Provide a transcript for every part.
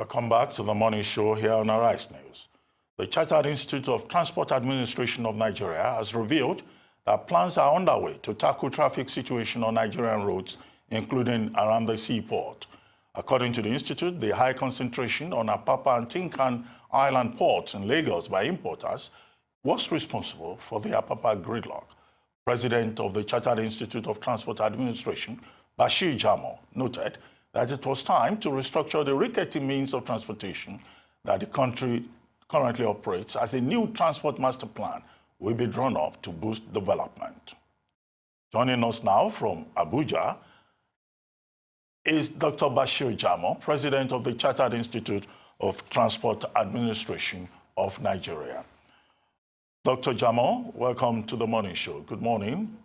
Welcome back to the morning show here on Arise News. The Chartered Institute of Transport Administration of Nigeria has revealed that plans are underway to tackle traffic situation on Nigerian roads, including around the seaport. According to the institute, the high concentration on Apapa and Tin-Can Island ports in Lagos by importers was responsible for the Apapa gridlock. President of the Chartered Institute of Transport Administration, Bashir Jamoh, noted that it was time to restructure the rickety means of transportation that the country currently operates, as a new transport master plan will be drawn up to boost development. Joining us now from Abuja is Dr. Bashir Jamoh, President of the Chartered Institute of Transport Administration of Nigeria. Dr. Jamoh, welcome to the morning show. Good morning.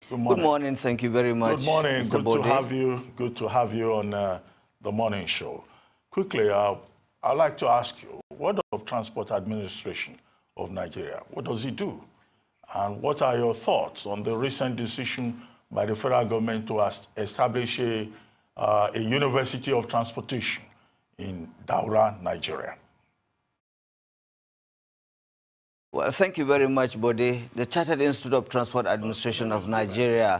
Good morning. Thank you very much. Good morning. Mr. Good Bode. to have you. Good to have you on the morning show. Quickly, I'd like to ask you, what of Transport Administration of Nigeria? What does it do? And what are your thoughts on the recent decision by the federal government to establish a University of Transportation in Daura, Nigeria? Well, thank you very much, Bode. The Chartered Institute of Transport Administration of Nigeria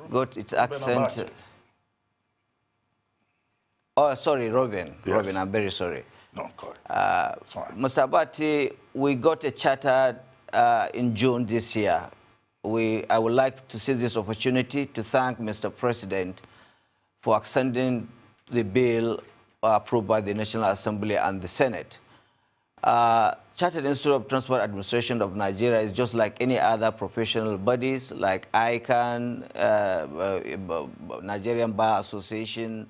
got its accent. Oh, sorry, Robin. Yes. Robin, I'm very sorry. No, correct. Mr. Abati, we got a charter in June this year. I would like to seize this opportunity to thank Mr. President for extending the bill approved by the National Assembly and the Senate. Chartered Institute of Transport Administration of Nigeria is just like any other professional bodies like ICANN, Nigerian Bar Association,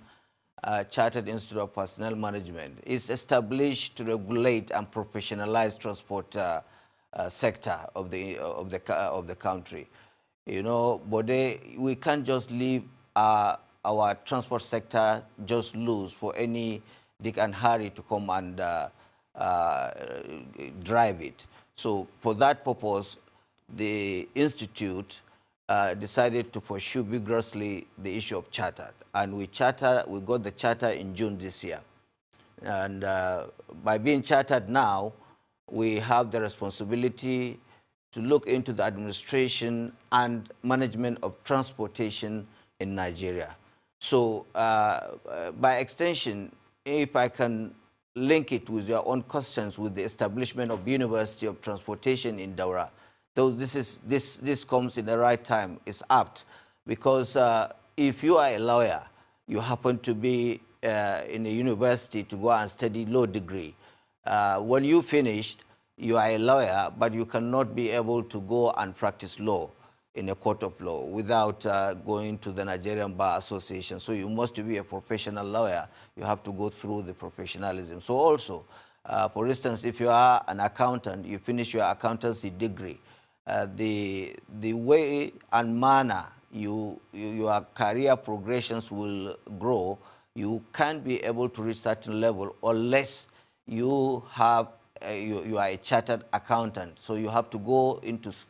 Chartered Institute of Personnel Management. It's established to regulate and professionalize transport sector of the country. You know, but we can't just leave our transport sector just loose for any Dick and Harry to come and drive it. So for that purpose, the Institute decided to pursue vigorously the issue of charter. And we got the charter in June this year. And by being chartered now, we have the responsibility to look into the administration and management of transportation in Nigeria. So by extension, if I can link it with your own questions with the establishment of University of Transportation in Daura, though this comes in the right time, it's apt, because if you are a lawyer, you happen to be in a university to go and study law degree. When you finished, you are a lawyer, but you cannot be able to go and practice law in a court of law without going to the Nigerian Bar Association. So you must be a professional lawyer. You have to go through the professionalism. So also, for instance, if you are an accountant, you finish your accountancy degree, the way and manner your career progressions will grow, you can't be able to reach certain level unless you have you are a chartered accountant. So you have to go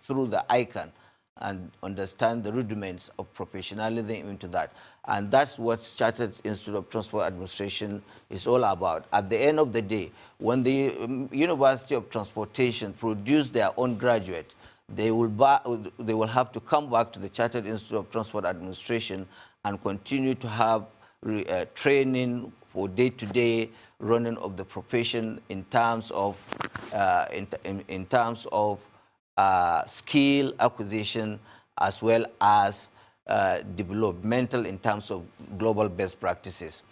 through the ICANN and understand the rudiments of professionalism into that. And that's what Chartered Institute of Transport Administration is all about. At the end of the day, when the University of Transportation produce their own graduate, they will have to come back to the Chartered Institute of Transport Administration and continue to have training for day-to-day running of the profession in terms of skill acquisition, as well as developmental in terms of global best practices.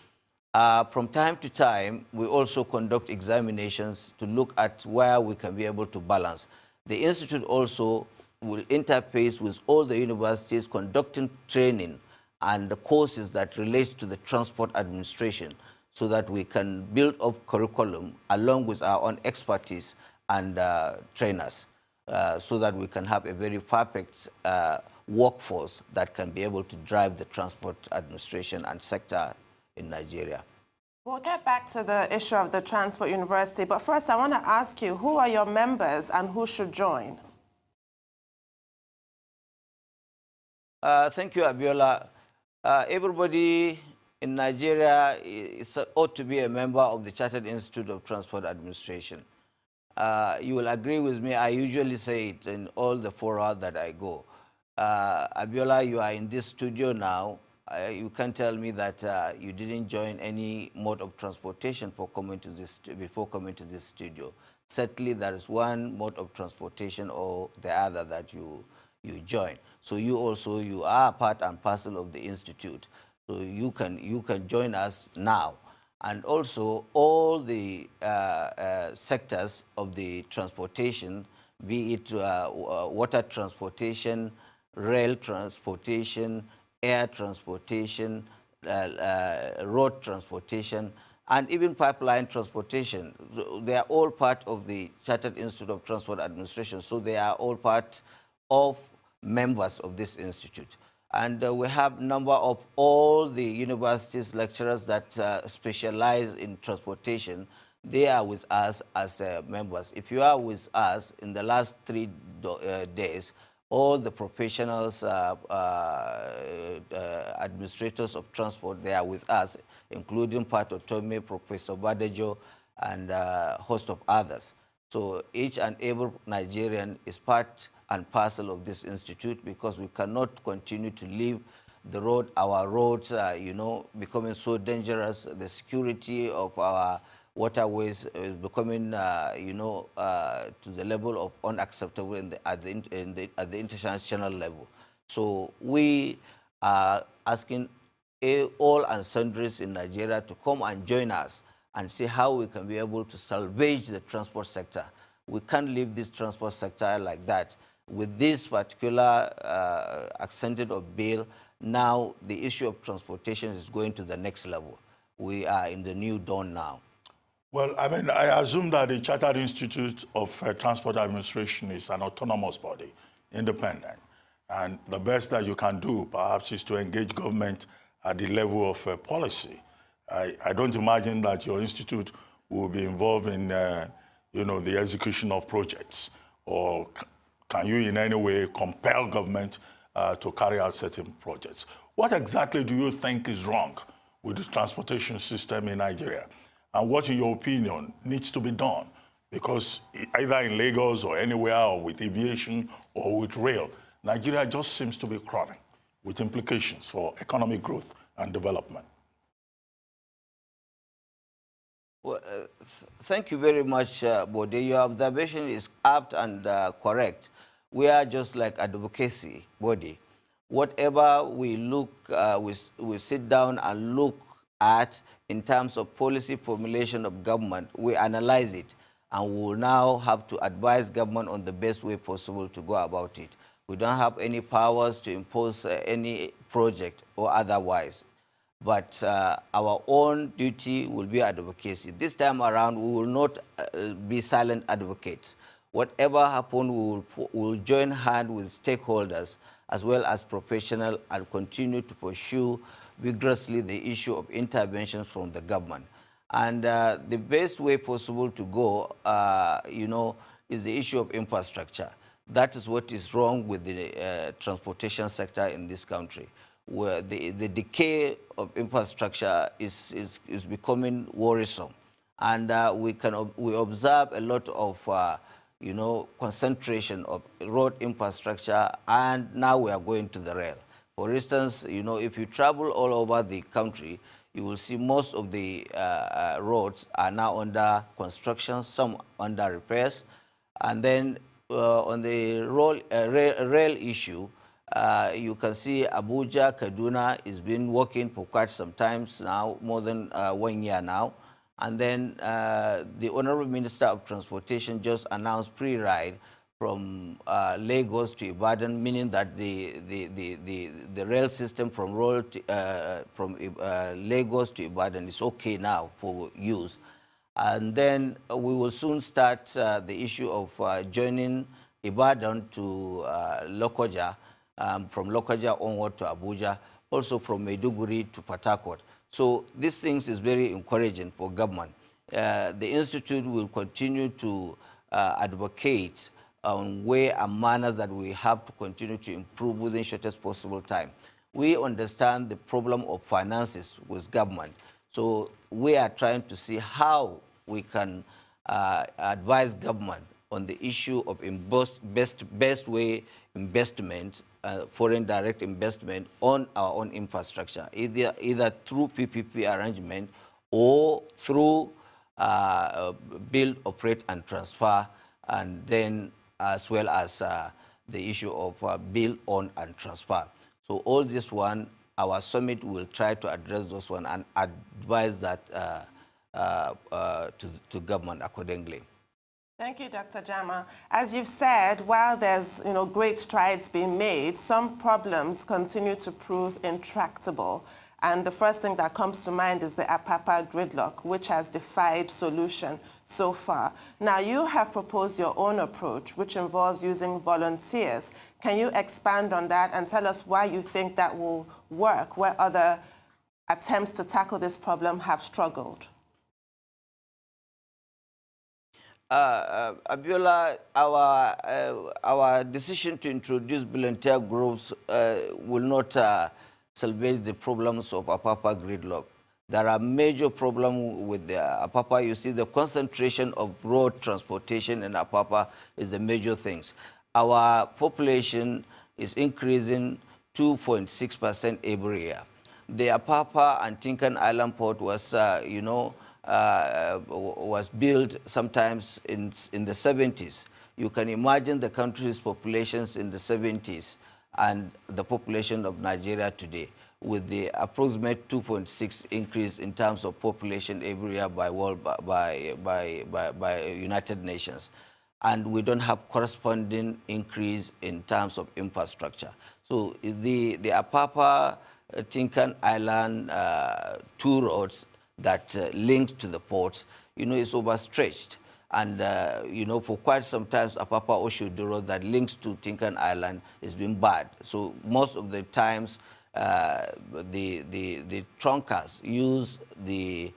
From time to time, we also conduct examinations to look at where we can be able to balance. The Institute also will interface with all the universities conducting training and the courses that relates to the transport administration, so that we can build up curriculum along with our own expertise and trainers. So that we can have a very perfect workforce that can be able to drive the transport administration and sector in Nigeria. We'll get back to the issue of the Transport University, but first I want to ask you, who are your members and who should join? Thank you, Abiola. Everybody in Nigeria ought to be a member of the Chartered Institute of Transport Administration. You will agree with me, I usually say it in all the fora that I go. Abiola, you are in this studio now. You can't tell me that you didn't join any mode of transportation before coming to this studio. Certainly, there is one mode of transportation or the other that you join. So you are part and parcel of the institute. So you can join us now. And also all the sectors of the transportation, be it water transportation, rail transportation, air transportation, road transportation, and even pipeline transportation. They are all part of the Chartered Institute of Transport Administration, so they are all part of members of this institute. And we have a number of all the universities lecturers that specialize in transportation. They are with us as members. If you are with us in the last 3 days, all the professionals, administrators of transport, they are with us, including Pat Otome, Professor Badejo, and a host of others. So each and every Nigerian is part and parcel of this institute, because we cannot continue to leave the road, our roads, becoming so dangerous. The security of our waterways is becoming, to the level of unacceptable at the international level. So we are asking all and sundries in Nigeria to come and join us and see how we can be able to salvage the transport sector. We can't leave this transport sector like that. With this particular accented of bill, now the issue of transportation is going to the next level. We are in the new dawn now. Well, I mean, I assume that the Chartered Institute of Transport Administration is an autonomous body, independent. And the best that you can do, perhaps, is to engage government at the level of policy. I don't imagine that your institute will be involved in, the execution of projects. Or can you in any way compel government to carry out certain projects? What exactly do you think is wrong with the transportation system in Nigeria? And what, in your opinion, needs to be done? Because either in Lagos or anywhere, or with aviation or with rail, Nigeria just seems to be crawling, with implications for economic growth and development. Well, thank you very much, Bode. Your observation is apt and correct. We are just like advocacy body. Whatever we look, we sit down and look at in terms of policy formulation of government, we analyze it, and we will now have to advise government on the best way possible to go about it. We don't have any powers to impose any project or otherwise. But our own duty will be advocacy. This time around, we will not be silent advocates. Whatever happens, we will join hands with stakeholders as well as professionals and continue to pursue vigorously the issue of interventions from the government. And the best way possible to go, is the issue of infrastructure. That is what is wrong with the transportation sector in this country, where the decay of infrastructure is becoming worrisome. And we observe a lot of concentration of road infrastructure, and now we are going to the rail. For instance, if you travel all over the country, you will see most of the roads are now under construction, some under repairs. And then on the rail issue, you can see Abuja, Kaduna has been working for quite some time now, more than 1 year now. And then the Honorable Minister of Transportation just announced pre-ride from Lagos to Ibadan, meaning that the rail system from Lagos to Ibadan is okay now for use. And then we will soon start the issue of joining Ibadan to Lokoja, from Lokoja onward to Abuja, also from Maiduguri to Port Harcourt. So these things is very encouraging for government. The Institute will continue to advocate on way and manner that we have to continue to improve within shortest possible time. we understand the problem of finances with government. So we are trying to see how we can advise government on the issue of best way investment, foreign direct investment on our own infrastructure, either through PPP arrangement or through build, operate, and transfer, and then as well as the issue of build, own, and transfer. So all this one, our summit will try to address those one and advise that to government accordingly. Thank you, Dr. Jamoh. As you've said, while there's great strides being made, some problems continue to prove intractable. And the first thing that comes to mind is the Apapa gridlock, which has defied solution so far. Now, you have proposed your own approach, which involves using volunteers. Can you expand on that and tell us why you think that will work, where other attempts to tackle this problem have struggled? Abiola, our decision to introduce volunteer groups will not salvage the problems of Apapa gridlock. There are major problems with the Apapa. You see, the concentration of road transportation in Apapa is the major things. Our population is increasing 2.6% every year. The Apapa and Tin-Can Island port was, was built sometimes in the 70s. You can imagine the country's populations in the 70s and the population of Nigeria today, with the approximate 2.6 increase in terms of population every year by United Nations. And we don't have corresponding increase in terms of infrastructure. So the Apapa Tin-Can Island two roads that linked to the ports, is overstretched. And, for quite some time, Apapa Oshodo road that links to Tin-Can Island has been bad. So most of the times, the trunkers use the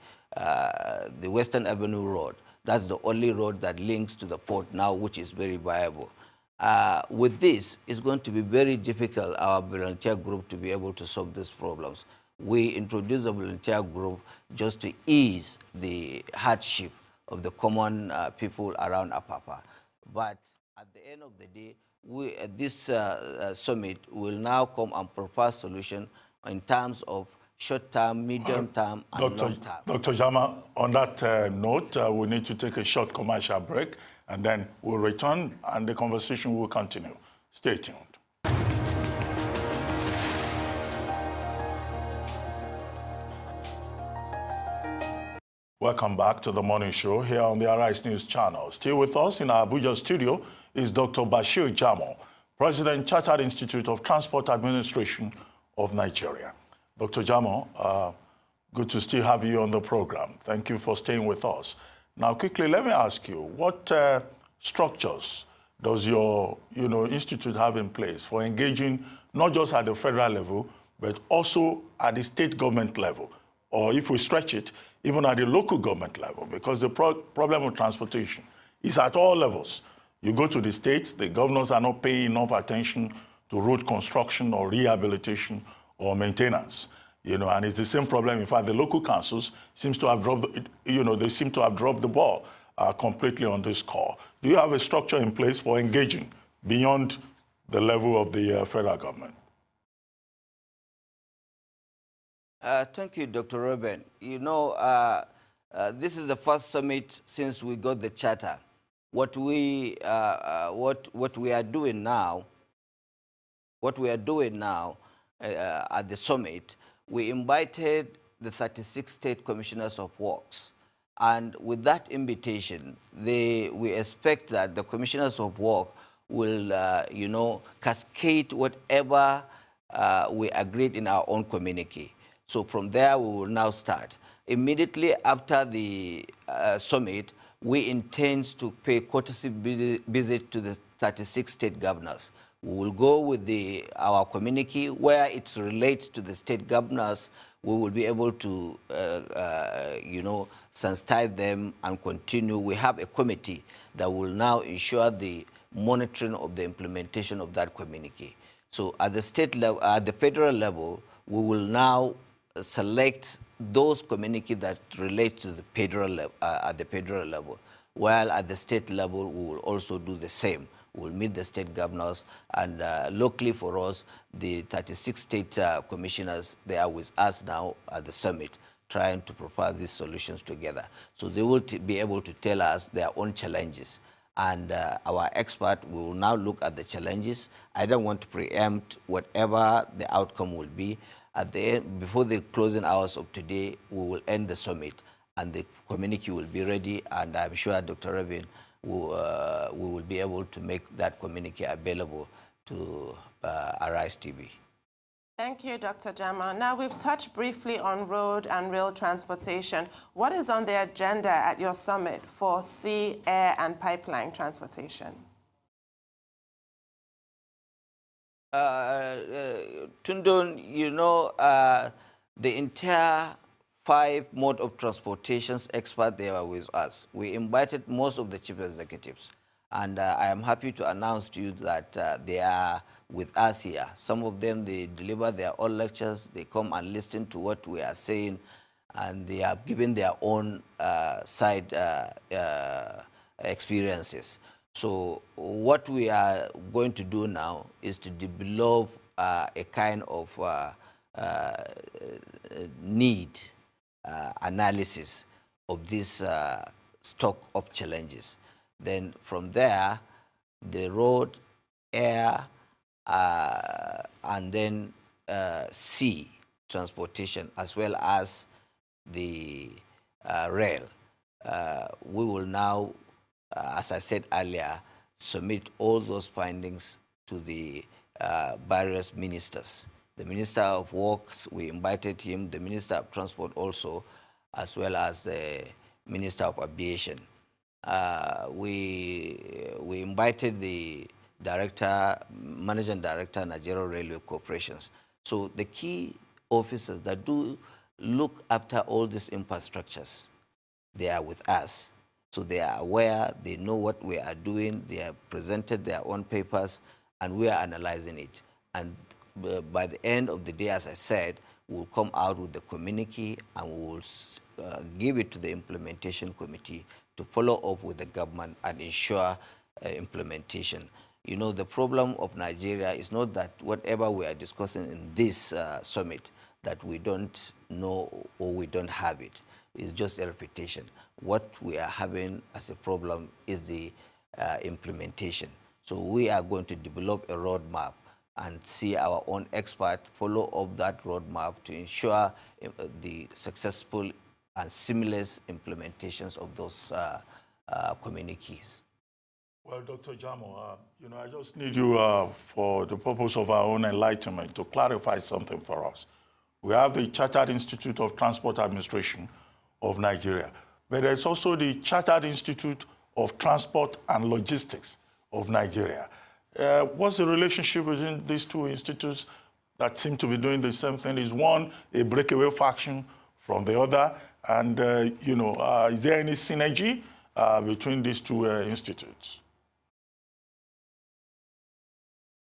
Western Avenue Road. That's the only road that links to the port now, which is very viable. With this, it's going to be very difficult, our volunteer group, to be able to solve these problems. We introduced a volunteer group just to ease the hardship of the common people around Apapa. But at the end of the day, this summit will now come and propose solution in terms of short-term, medium-term, and long-term. Dr. Jamoh, on that note, we need to take a short commercial break, and then we'll return and the conversation will continue. Stay tuned. Welcome back to the morning show here on the Arise News channel. Still with us in our Abuja studio is Dr. Bashir Jamoh, President, Chartered Institute of Transport Administration of Nigeria. Dr. Jamoh, good to still have you on the program. Thank you for staying with us. Now, quickly, let me ask you, what structures does your institute have in place for engaging not just at the federal level, but also at the state government level, or if we stretch it, even at the local government level, because the problem with transportation is at all levels. You go to the states, the governors are not paying enough attention to road construction or rehabilitation or maintenance, and it's the same problem. In fact, the local councils seems to have dropped, they seem to have dropped the ball completely on this score. Do you have a structure in place for engaging beyond the level of the federal government? Thank you, Dr. Ruben. This is the first summit since we got the charter. What we are doing now at the summit, we invited the 36 state commissioners of works, and with that invitation, we expect that the commissioners of work will, cascade whatever we agreed in our own communique. So from there, we will now start. Immediately after the summit, we intend to pay courtesy visit to the 36 state governors. We will go with our communique where it relates to the state governors. We will be able to, sensitize them and continue. We have a committee that will now ensure the monitoring of the implementation of that communique. So at the state level, at the federal level, we will now select those communities that relate to the federal level, at the federal level, while at the state level, we will also do the same. We'll meet the state governors, and locally for us, the 36 state commissioners, they are with us now at the summit, trying to propose these solutions together. So they will be able to tell us their own challenges. And our expert will now look at the challenges. I don't want to preempt whatever the outcome will be. At the end, before the closing hours of today, we will end the summit, and the communique will be ready, and I'm sure Dr. Rabin we will be able to make that communique available to Arise TV. Thank you, Dr. Jamoh. Now, we've touched briefly on road and rail transportation. What is on the agenda at your summit for sea, air, and pipeline transportation? Tundun, you know, the entire 5 mode of transportations expert, they were with us. We invited most of the chief executives, and I am happy to announce to you that they are with us here. Some of them, they deliver their own lectures, they come and listen to what we are saying, and they have given their own side experiences. So what we are going to do now is to develop a kind of need analysis of this stock of challenges. Then from there, the road, air, and then sea transportation, as well as the rail. We will now, as I said earlier, submit all those findings to the various ministers. The Minister of Works, we invited him, the Minister of Transport also, as well as the Minister of Aviation. We invited the Managing Director, Nigerian Railway Corporations. So the key officers that do look after all these infrastructures, they are with us. So they are aware, they know what we are doing, they have presented their own papers, and we are analyzing it. And by the end of the day, as I said, we'll come out with the communique, and we'll give it to the implementation committee to follow up with the government and ensure implementation. You know, the problem of Nigeria is not that whatever we are discussing in this summit, that we don't know or we don't have it. It's just a repetition. What we are having as a problem is the implementation. So we are going to develop a roadmap and see our own expert follow up that roadmap to ensure the successful and seamless implementations of those communiques. Well, Dr. Jamoh, you know, I just need you, for the purpose of our own enlightenment, to clarify something for us. We have the Chartered Institute of Transport Administration of Nigeria, but there's also the Chartered Institute of Transport and Logistics of Nigeria. What's the relationship between these two institutes that seem to be doing the same thing? Is one a breakaway faction from the other? And, you know, is there any synergy between these two institutes?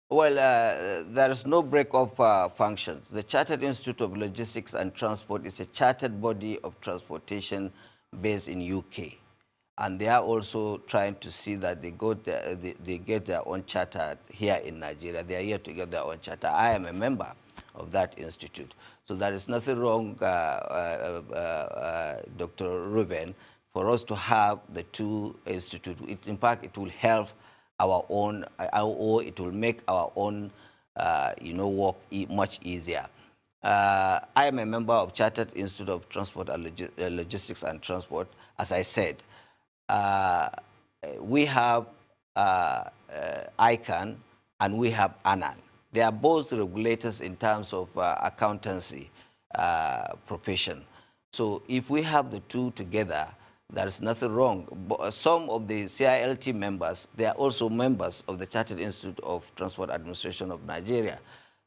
Well, there is no break-up functions. The Chartered Institute of Logistics and Transport is a chartered body of transportation based in UK. And they are also trying to see that they get their own charter here in Nigeria. They are here to get their own charter. I am a member of that institute. So there is nothing wrong, Dr. Ruben, for us to have the two institutes. In fact, it will help our own, or it will make our own, you know, work much easier. I am a member of Chartered Institute of Transport and Logistics and Transport. As I said, we have ICANN and we have ANAN. They are both regulators in terms of accountancy profession. So if we have the two together, there's nothing wrong. But some of the CILT members, they are also members of the Chartered Institute of Transport Administration of Nigeria.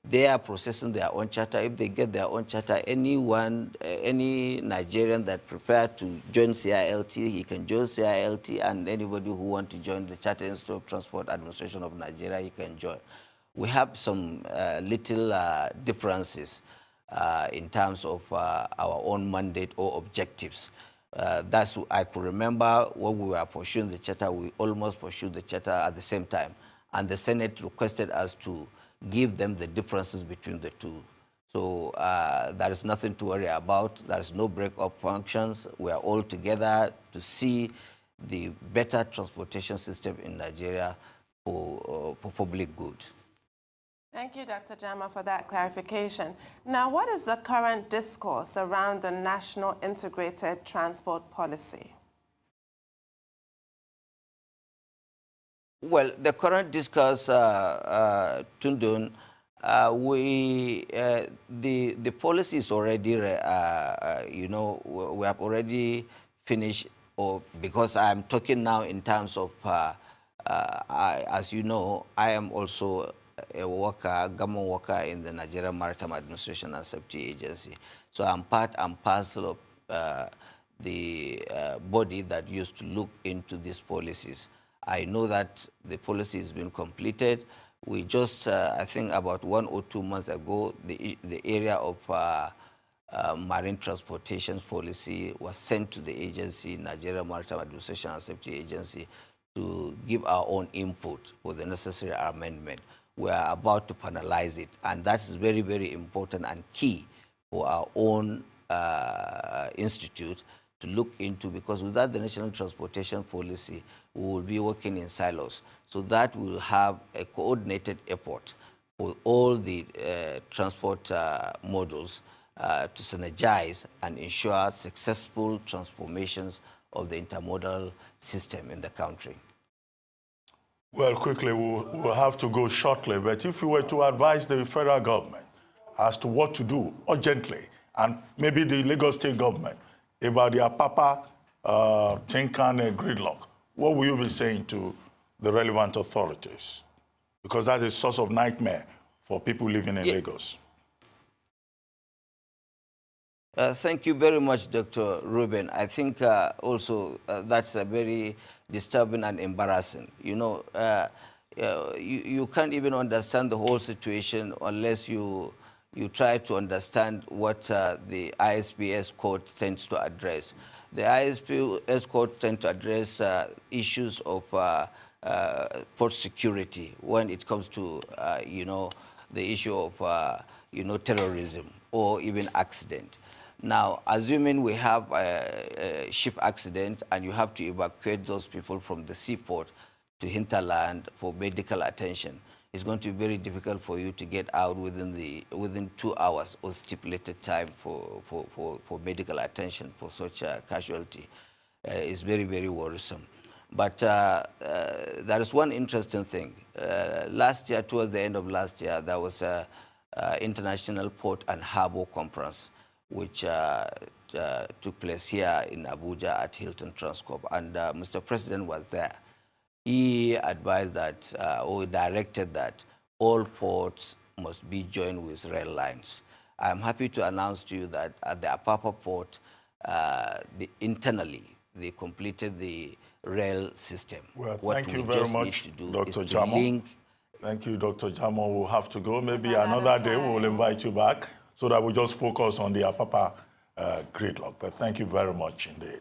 They are processing their own charter. If they get their own charter, anyone, any Nigerian that prefer to join CILT, he can join CILT, and anybody who wants to join the Chartered Institute of Transport Administration of Nigeria, he can join. we have some little differences in terms of our own mandate or objectives. I could remember when we were pursuing the charter, we almost pursued the charter at the same time. And the Senate requested us to give them the differences between the two. So there is nothing to worry about. There is no break-up functions. We are all together to see the better transportation system in Nigeria for public good. Thank you, Dr. Jamoh, for that clarification. Now, what is the current discourse around the National Integrated Transport Policy? Well, the current discourse, Tundun, the policy is already, we have already finished, or because I'm talking now in terms of, as you know, I am also a worker, government worker in the Nigerian Maritime Administration and Safety Agency. So I'm part and parcel of the body that used to look into these policies. I know that the policy has been completed. We just, I think about 1 or 2 months ago, the area of marine transportation policy was sent to the agency, Nigerian Maritime Administration and Safety Agency, to give our own input for the necessary amendment. We are about to finalize it, and that is very, very important and key for our own institute to look into, because without the National Transportation Policy, we will be working in silos. So that we will have a coordinated effort for all the transport models to synergize and ensure successful transformations of the intermodal system in the country. Well, quickly, we'll have to go shortly, but if you were to advise the federal government as to what to do urgently, and maybe the Lagos state government, about the Apapa Tin-Can gridlock, what will you be saying to the relevant authorities? Because that's a source of nightmare for people living in Lagos. Thank you very much, Dr. Ruben. I think also that's a very disturbing and embarrassing. You know, you can't even understand the whole situation unless you try to understand what the ISPS code tends to address. The ISPS code tends to address issues of port security when it comes to, the issue of, terrorism or even accident. Now, assuming we have a ship accident and you have to evacuate those people from the seaport to hinterland for medical attention, it's going to be very difficult for you to get out within 2 hours or stipulated time for medical attention for such a casualty. It's very, very worrisome. But there is one interesting thing. Last year, towards the end of last year, there was an International Port and Harbour Conference, which took place here in Abuja at Hilton Transcorp, and Mr. President was there. He advised that, or directed that, all ports must be joined with rail lines. I'm happy to announce to you that at the Apapa port, internally, they completed the rail system. Well, what thank you we very just much, need to do Dr. is to Jamoh. link. Thank you, Dr. Jamoh. We'll have to go. Maybe another day we'll invite you back so that we just focus on the Apapa gridlock. But thank you very much indeed.